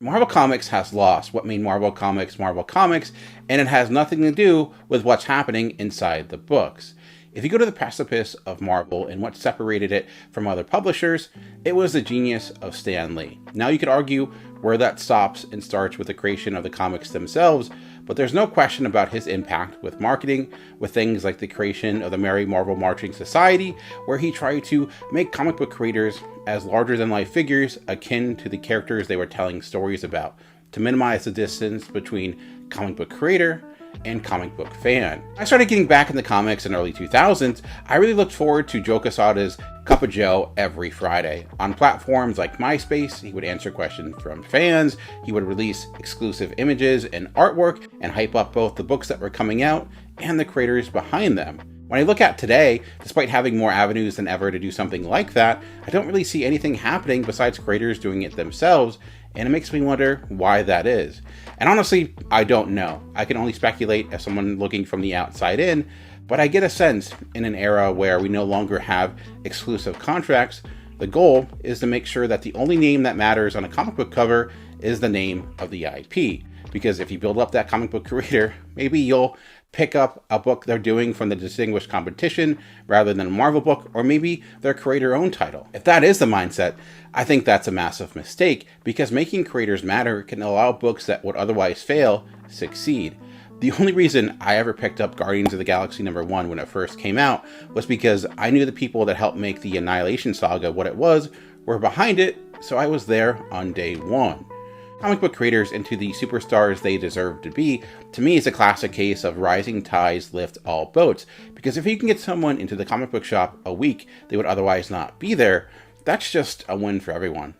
Marvel Comics has lost what made Marvel Comics, and it has nothing to do with what's happening inside the books. If you go to the precipice of Marvel and what separated it from other publishers, it was the genius of Stan Lee. Now you could argue where that stops and starts with the creation of the comics themselves, but there's no question about his impact with marketing, with things like the creation of the Merry Marvel Marching Society, where he tried to make comic book creators as larger-than-life figures akin to the characters they were telling stories about, to minimize the distance between comic book creator and comic book fan. I started getting back in the comics in the early 2000s. I really looked forward to Joe Quesada's Cup of Joe every Friday. On platforms like MySpace, he would answer questions from fans, he would release exclusive images and artwork, and hype up both the books that were coming out and the creators behind them. When I look at today, despite having more avenues than ever to do something like that, I don't really see anything happening besides creators doing it themselves, and it makes me wonder why that is. And honestly, I don't know. I can only speculate as someone looking from the outside in, but I get a sense in an era where we no longer have exclusive contracts, the goal is to make sure that the only name that matters on a comic book cover is the name of the IP. Because if you build up that comic book creator, maybe you'll pick up a book they're doing from the distinguished competition rather than a Marvel book, or maybe their creator-owned title. If that is the mindset, I think that's a massive mistake, because making creators matter can allow books that would otherwise fail succeed. The only reason I ever picked up Guardians of the Galaxy #1 when it first came out was because I knew the people that helped make the Annihilation Saga what it was were behind it, so I was there on day one. Comic book creators into the superstars they deserve to be, to me, is a classic case of rising tides lift all boats, because if you can get someone into the comic book shop a week they would otherwise not be there, that's just a win for everyone.